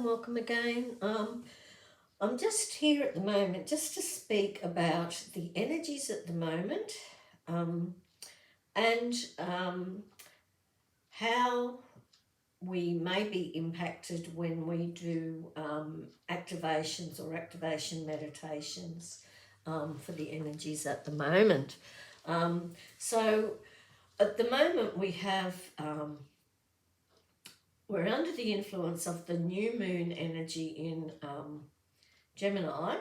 and welcome again. I'm just here at the moment just to speak about the energies at the moment and how we may be impacted when we do activations or activation meditations for the energies at the moment. So at the moment we have we're under the influence of the new moon energy in Gemini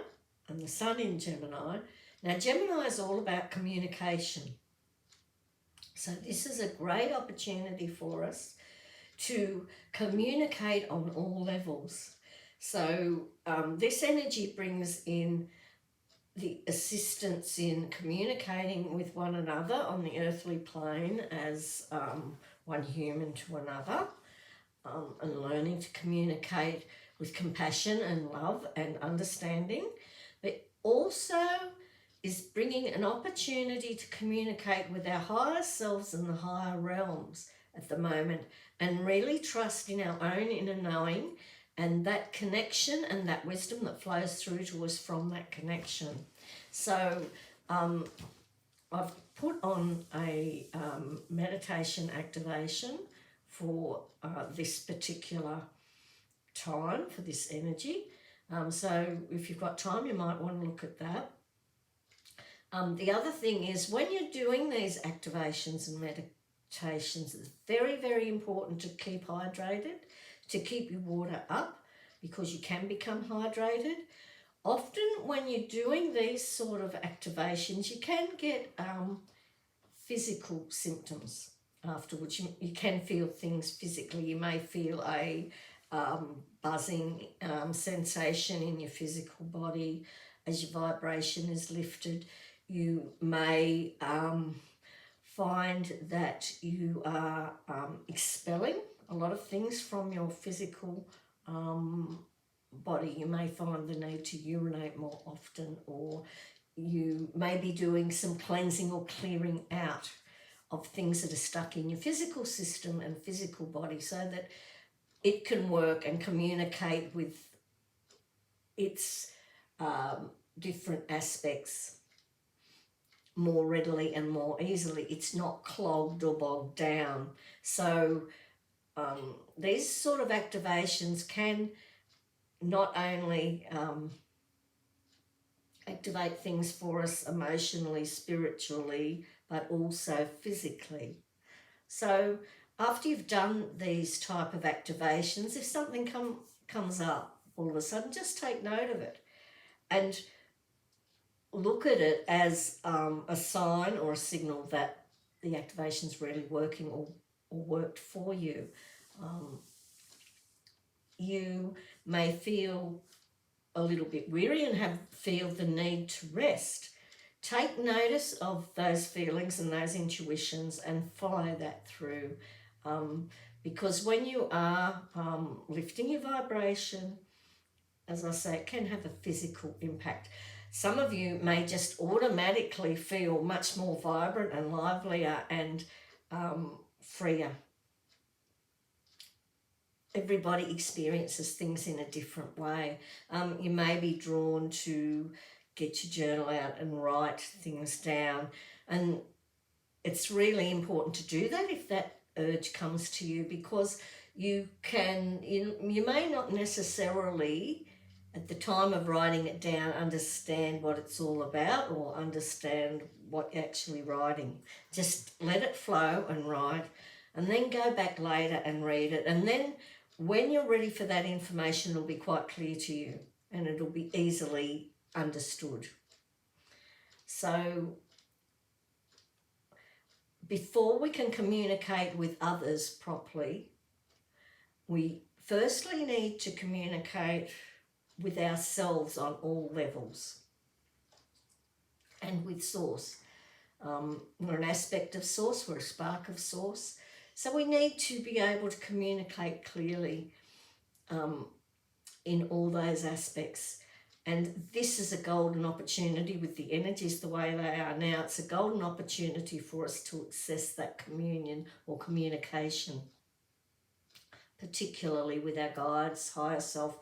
and the sun in Gemini. Now, Gemini is all about communication. So this is a great opportunity for us to communicate on all levels. So this energy brings in the assistance in communicating with one another on the earthly plane as one human to another. And learning to communicate with compassion and love and understanding, but also is bringing an opportunity to communicate with our higher selves and the higher realms at the moment, and really trust in our own inner knowing and that connection and that wisdom that flows through to us from that connection. So I've put on a meditation activation for this particular time, for this energy. So if you've got time, you might want to look at that. The other thing is, when you're doing these activations and meditations, it's very, very important to keep hydrated, to keep your water up, because you can become hydrated. Often when you're doing these sort of activations, you can get physical symptoms afterwards. You can feel things physically. You may feel a buzzing sensation in your physical body as your vibration is lifted. You may find that you are expelling a lot of things from your physical body. You may find the need to urinate more often, or you may be doing some cleansing or clearing out of things that are stuck in your physical system and physical body, so that it can work and communicate with its different aspects more readily and more easily. It's not clogged or bogged down. So these sort of activations can not only activate things for us emotionally, spiritually, but also physically. So after you've done these type of activations, if something comes up all of a sudden, just take note of it and look at it as a sign or a signal that the activation's really working or worked for you. You may feel a little bit weary and feel the need to rest. Take notice of those feelings and those intuitions and follow that through, because when you are lifting your vibration, as I say, it can have a physical impact. Some of you may just automatically feel much more vibrant and livelier and freer. Everybody experiences things in a different way. You may be drawn to get your journal out and write things down, and it's really important to do that if that urge comes to you, because you may not necessarily at the time of writing it down understand what it's all about or understand what you're actually writing. Just let it flow and write, and then go back later and read it, and then when you're ready for that information, it'll be quite clear to you and it'll be easily understood. So before we can communicate with others properly, we firstly need to communicate with ourselves on all levels and with Source. We're an aspect of Source, we're a spark of Source. So we need to be able to communicate clearly in all those aspects. And this is a golden opportunity with the energies the way they are now. It's a golden opportunity for us to access that communion or communication particularly with our guides, higher self,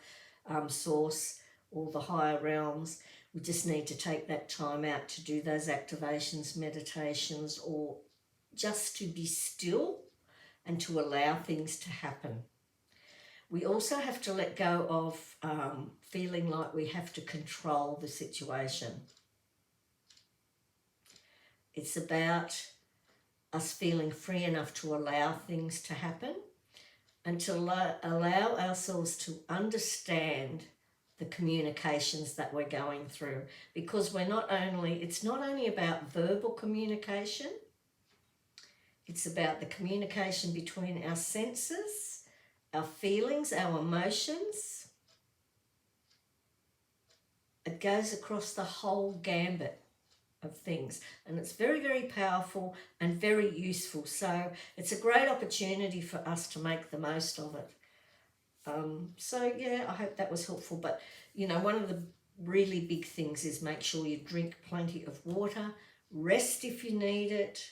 source, or the higher realms. We just need to take that time out to do those activations, meditations, or just to be still and to allow things to happen. We also have to let go of feeling like we have to control the situation. It's about us feeling free enough to allow things to happen and to allow ourselves to understand the communications that we're going through, because it's not only about verbal communication, it's about the communication between our senses, our feelings, our emotions. It goes across the whole gambit of things, and it's very, very powerful and very useful. So it's a great opportunity for us to make the most of it. So yeah, I hope that was helpful. But one of the really big things is make sure you drink plenty of water, rest if you need it,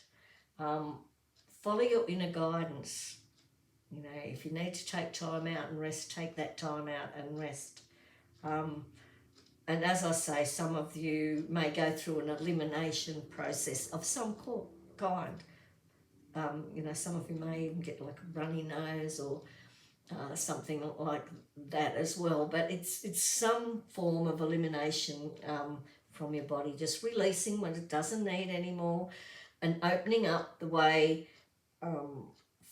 follow your inner guidance. If you need to take time out and rest, take that time out and rest. And as I say, some of you may go through an elimination process of some kind. Some of you may even get like a runny nose or something like that as well. But it's some form of elimination from your body, just releasing what it doesn't need anymore and opening up the way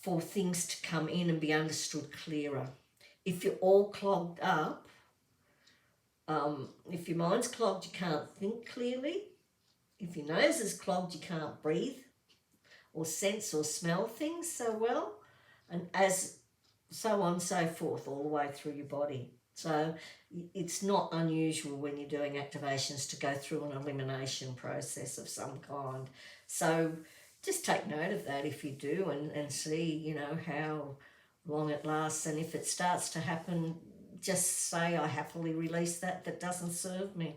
for things to come in and be understood clearer. If you're all clogged up, if your mind's clogged, you can't think clearly. If your nose is clogged, you can't breathe or sense or smell things so well, and as so on and so forth all the way through your body. So it's not unusual when you're doing activations to go through an elimination process of some kind. So just take note of that if you do, and see, how long it lasts. And if it starts to happen, just say, I happily release that doesn't serve me.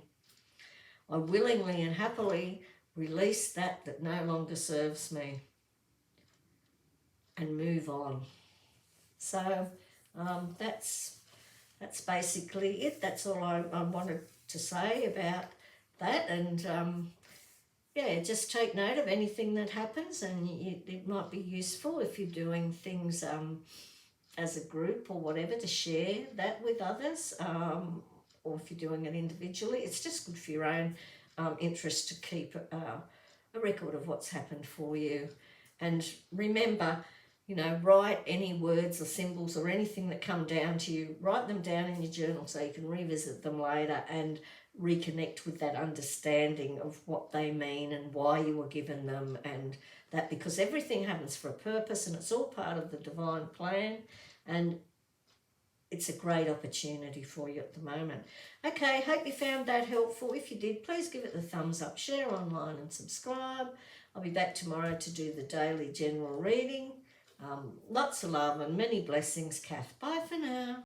I willingly and happily release that no longer serves me, and move on. So that's basically it. That's all I wanted to say about that. And just take note of anything that happens, and it might be useful if you're doing things as a group or whatever, to share that with others, or if you're doing it individually. It's just good for your own interest to keep a record of what's happened for you. And remember, write any words or symbols or anything that come down to you, write them down in your journal so you can revisit them later and reconnect with that understanding of what they mean and why you were given them, and that, because everything happens for a purpose and it's all part of the divine plan, and it's a great opportunity for you at the moment. Okay, hope you found that helpful. If you did, please give it the thumbs up, share online and subscribe. I'll be back tomorrow to do the daily general reading. Lots of love and many blessings, Kath. Bye for now.